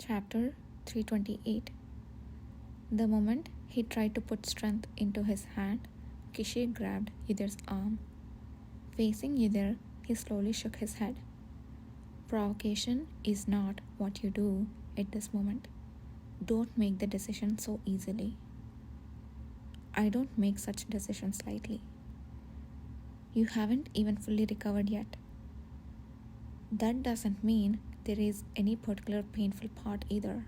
Chapter 328. The moment he tried to put strength into his hand, Kishir grabbed Yidhir's arm. Facing Yidhir, he slowly shook his head. Provocation is not what you do at this moment. Don't make the decision so easily. I don't make such decisions lightly. You haven't even fully recovered yet. That doesn't mean there is any particular painful part either.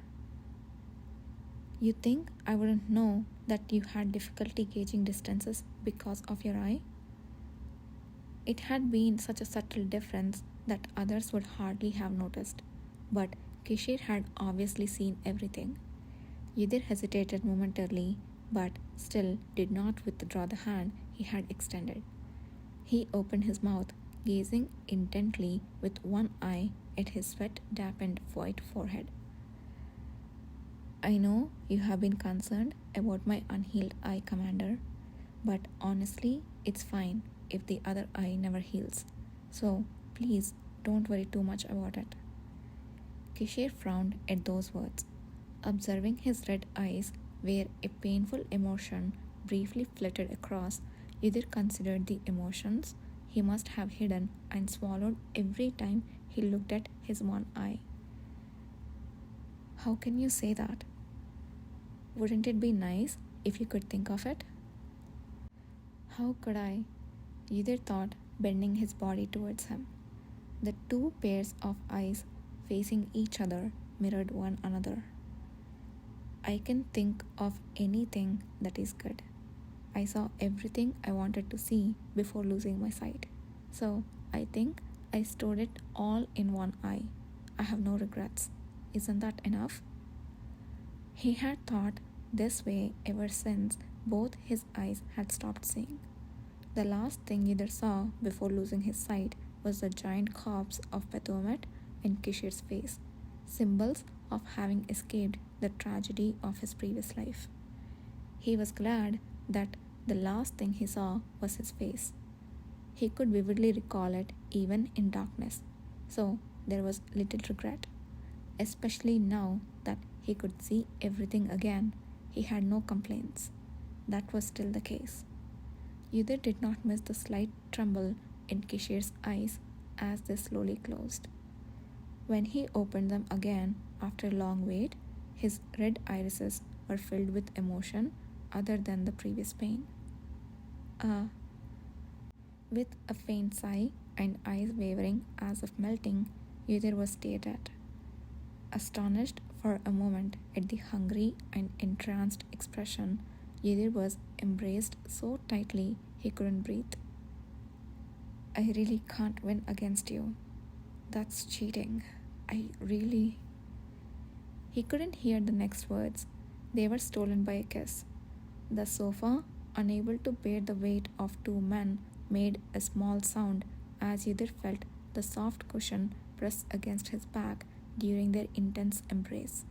You think I wouldn't know that you had difficulty gauging distances because of your eye? It had been such a subtle difference that others would hardly have noticed, but Kishir had obviously seen everything. Yidhir hesitated momentarily, but still did not withdraw the hand he had extended. He opened his mouth, gazing intently with one eye at his sweat-dampened white forehead. I know you have been concerned about my unhealed eye, Commander, but honestly, it's fine if the other eye never heals. So, please don't worry too much about it. Kishir frowned at those words, observing his red eyes where a painful emotion briefly flitted across. Yidhir considered the emotions he must have hidden and swallowed every time he looked at his one eye. How can you say that? Wouldn't it be nice if you could think of it? How could I? Yidhir thought, bending his body towards him. The two pairs of eyes facing each other mirrored one another. I can think of anything that is good. I saw everything I wanted to see before losing my sight. So I think I stored it all in one eye. I have no regrets. Isn't that enough? He had thought this way ever since both his eyes had stopped seeing. The last thing Yidhir saw before losing his sight was the giant corpse of Baphomet in Kishir's face, symbols of having escaped the tragedy of his previous life. He was glad that the last thing he saw was his face. He could vividly recall it even in darkness, so there was little regret. Especially now that he could see everything again, he had no complaints. That was still the case. Yidhir did not miss the slight tremble in Kishir's eyes as they slowly closed. When he opened them again after a long wait, his red irises were filled with emotion other than the previous pain. With a faint sigh and eyes wavering as if melting, Yidhir was stared at. Astonished for a moment at the hungry and entranced expression, Yidhir was embraced so tightly he couldn't breathe. I really can't win against you. That's cheating. He couldn't hear the next words. They were stolen by a kiss. The sofa, unable to bear the weight of two men, made a small sound as Yidhir felt the soft cushion press against his back during their intense embrace.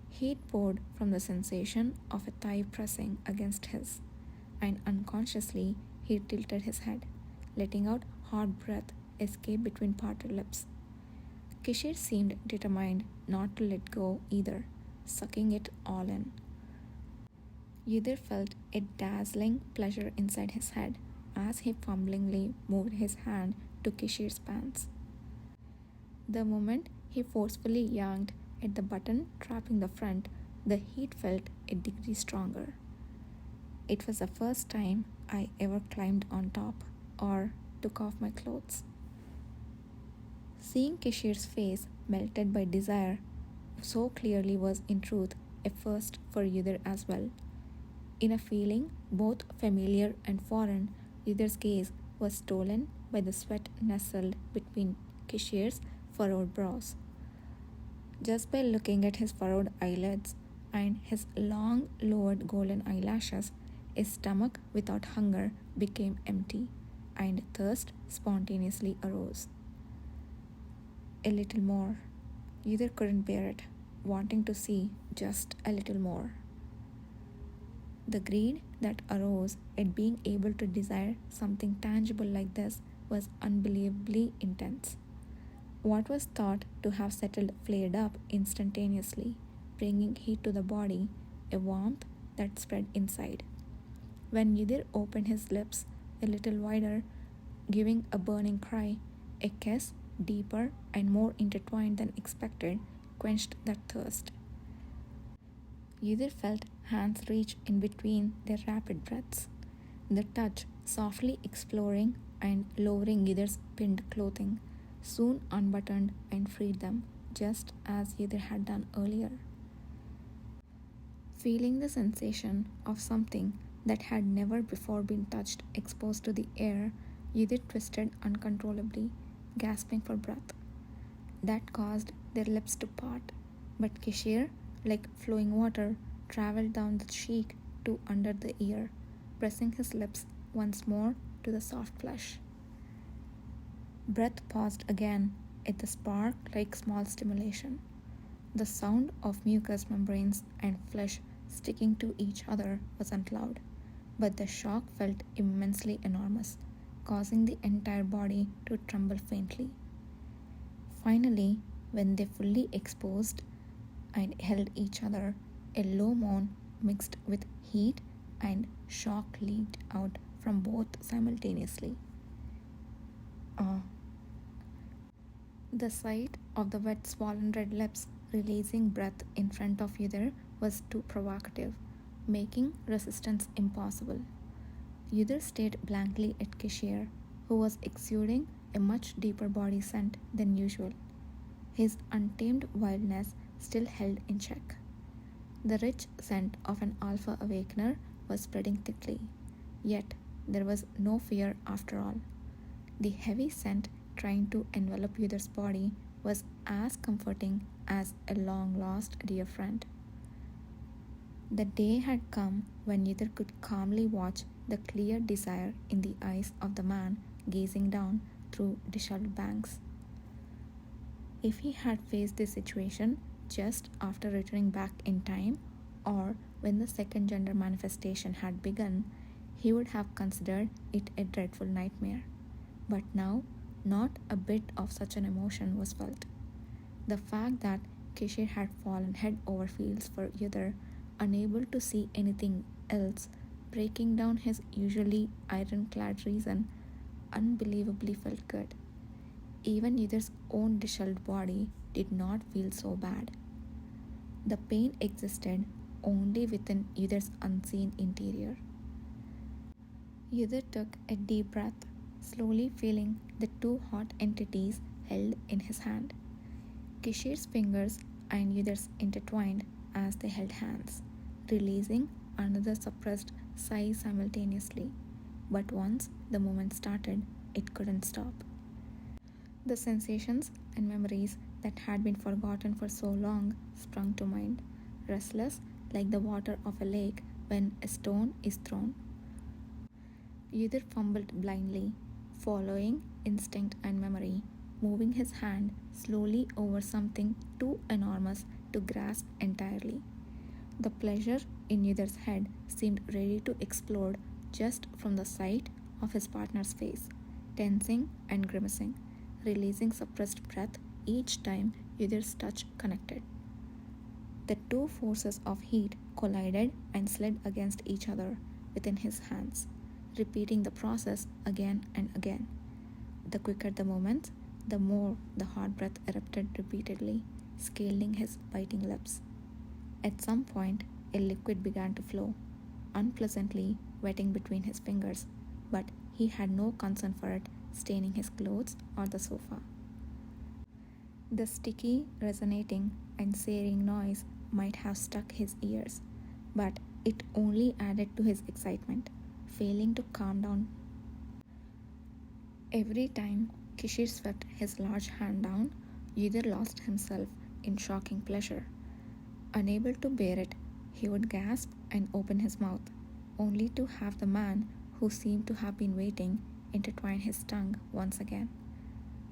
Heat poured from the sensation of a thigh pressing against his, and unconsciously he tilted his head, letting out hot breath escape between parted lips. Kishir seemed determined not to let go either, sucking it all in. Yidhir felt a dazzling pleasure inside his head as he fumblingly moved his hand to Kishir's pants. The moment he forcefully yanked at the button trapping the front, the heat felt a degree stronger. It was the first time I ever climbed on top or took off my clothes. Seeing Kishir's face melted by desire so clearly was in truth a first for Yidhir as well. In a feeling both familiar and foreign, Yidhir's gaze was stolen by the sweat nestled between Kishir's furrowed brows. Just by looking at his furrowed eyelids and his long lowered golden eyelashes, his stomach without hunger became empty, and thirst spontaneously arose. A little more. Yidhir couldn't bear it, wanting to see just a little more. The greed that arose at being able to desire something tangible like this was unbelievably intense. What was thought to have settled flared up instantaneously, bringing heat to the body, a warmth that spread inside. When Yidhir opened his lips a little wider, giving a burning cry, a kiss, deeper and more intertwined than expected, quenched that thirst. Yidhir felt hands reach in between their rapid breaths, the touch softly exploring and lowering Yidhir's pinned clothing, soon unbuttoned and freed them, just as Yidhir had done earlier. Feeling the sensation of something that had never before been touched exposed to the air, Yidhir twisted uncontrollably, gasping for breath. That caused their lips to part, but Kishir, like flowing water, traveled down the cheek to under the ear, pressing his lips once more to the soft flesh. Breath paused again at the spark like small stimulation. The sound of mucous membranes and flesh sticking to each other wasn't loud, but the shock felt immensely enormous, causing the entire body to tremble faintly. Finally, when they fully exposed and held each other, a low moan mixed with heat and shock leaked out from both simultaneously. The sight of the wet, swollen red lips releasing breath in front of Yidhir was too provocative, making resistance impossible. Yidhir stared blankly at Kishir, who was exuding a much deeper body scent than usual. His untamed wildness still held in check. The rich scent of an alpha awakener was spreading thickly, yet there was no fear after all. The heavy scent trying to envelop Yidhir's body was as comforting as a long-lost dear friend. The day had come when Yidhir could calmly watch the clear desire in the eyes of the man gazing down through disheveled bangs. If he had faced this situation just after returning back in time, or when the second gender manifestation had begun, he would have considered it a dreadful nightmare. But now, not a bit of such an emotion was felt. The fact that Kishir had fallen head over heels for Yidhir, unable to see anything else, breaking down his usually ironclad reason, unbelievably felt good. Even Yidhir's own disheveled body did not feel so bad. The pain existed only within Yidhir's unseen interior. Yidhir took a deep breath, slowly feeling the two hot entities held in his hand. Kishir's fingers and Yidhir's intertwined as they held hands, releasing another suppressed sigh simultaneously. But once the movement started, it couldn't stop. The sensations and memories that had been forgotten for so long sprung to mind, restless like the water of a lake when a stone is thrown. Yidhir fumbled blindly, following instinct and memory, moving his hand slowly over something too enormous to grasp entirely. The pleasure in Yidhir's head seemed ready to explode just from the sight of his partner's face, tensing and grimacing, releasing suppressed breath each time Yidhir's touch connected. The two forces of heat collided and slid against each other within his hands, repeating the process again and again. The quicker the movement, the more the hot breath erupted repeatedly, scaling his biting lips. At some point, a liquid began to flow, unpleasantly wetting between his fingers, but he had no concern for it staining his clothes or the sofa. The sticky, resonating, and searing noise might have struck his ears, but it only added to his excitement, failing to calm down. Every time Kishir swept his large hand down, Yidhir lost himself in shocking pleasure. Unable to bear it, he would gasp and open his mouth, only to have the man who seemed to have been waiting intertwine his tongue once again.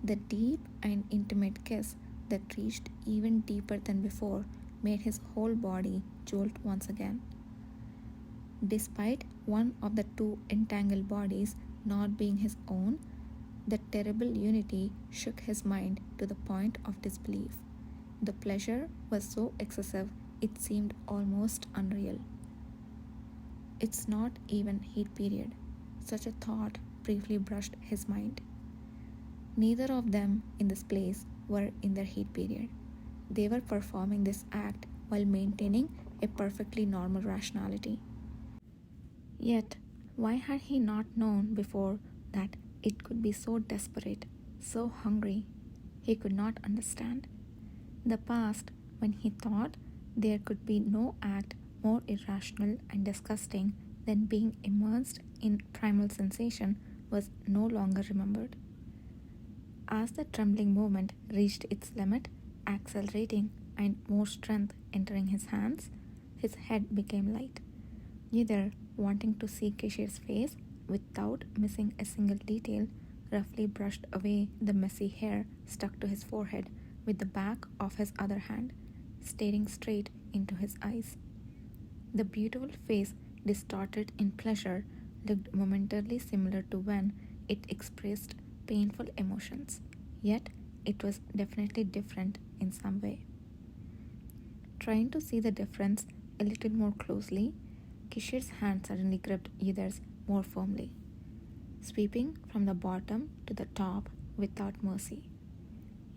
The deep and intimate kiss that reached even deeper than before made his whole body jolt once again. Despite one of the two entangled bodies not being his own, The terrible unity shook his mind to the point of disbelief. The pleasure was so excessive it seemed almost unreal. It's not even heat period. Such a thought briefly brushed his mind. Neither of them in this place were in their heat period. They were performing this act while maintaining a perfectly normal rationality. Yet, why had he not known before that it could be so desperate, so hungry? He could not understand. The past, when he thought there could be no act more irrational and disgusting than being immersed in primal sensation, was no longer remembered. As the trembling movement reached its limit, accelerating and more strength entering his hands, his head became light. Neither, wanting to see Kishir's face without missing a single detail, roughly brushed away the messy hair stuck to his forehead with the back of his other hand, staring straight into his eyes. The beautiful face, distorted in pleasure, looked momentarily similar to when it expressed painful emotions, yet it was definitely different in some way. Trying to see the difference a little more closely, Kishir's hand suddenly gripped Yidder's more firmly, sweeping from the bottom to the top without mercy.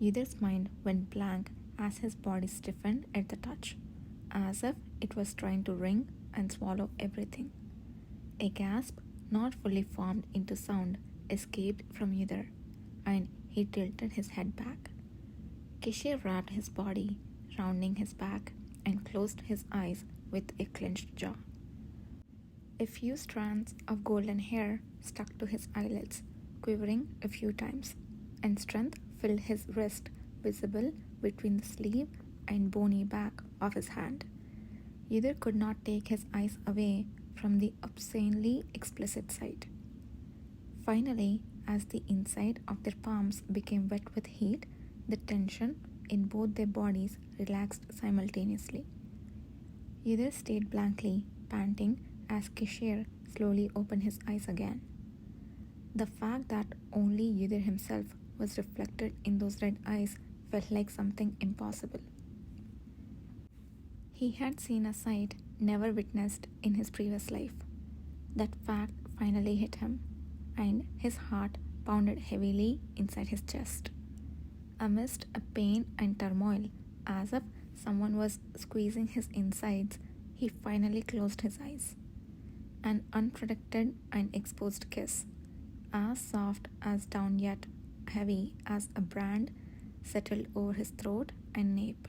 Yidder's mind went blank as his body stiffened at the touch, as if it was trying to wring and swallow everything. A gasp, not fully formed into sound, escaped from Yidder, and he tilted his head back. Kishir wrapped his body, rounding his back, and closed his eyes with a clenched jaw. A few strands of golden hair stuck to his eyelids, quivering a few times, and strength filled his wrist, visible between the sleeve and bony back of his hand. Either could not take his eyes away from the obscenely explicit sight. Finally, as the inside of their palms became wet with heat, the tension in both their bodies relaxed simultaneously. Either stayed blankly, panting, as Kishir slowly opened his eyes again. The fact that only Yidder himself was reflected in those red eyes felt like something impossible. He had seen a sight never witnessed in his previous life. That fact finally hit him, and his heart pounded heavily inside his chest. Amidst a pain and turmoil, as if someone was squeezing his insides, he finally closed his eyes. An unprotected and exposed kiss, as soft as down yet heavy as a brand, settled over his throat and nape.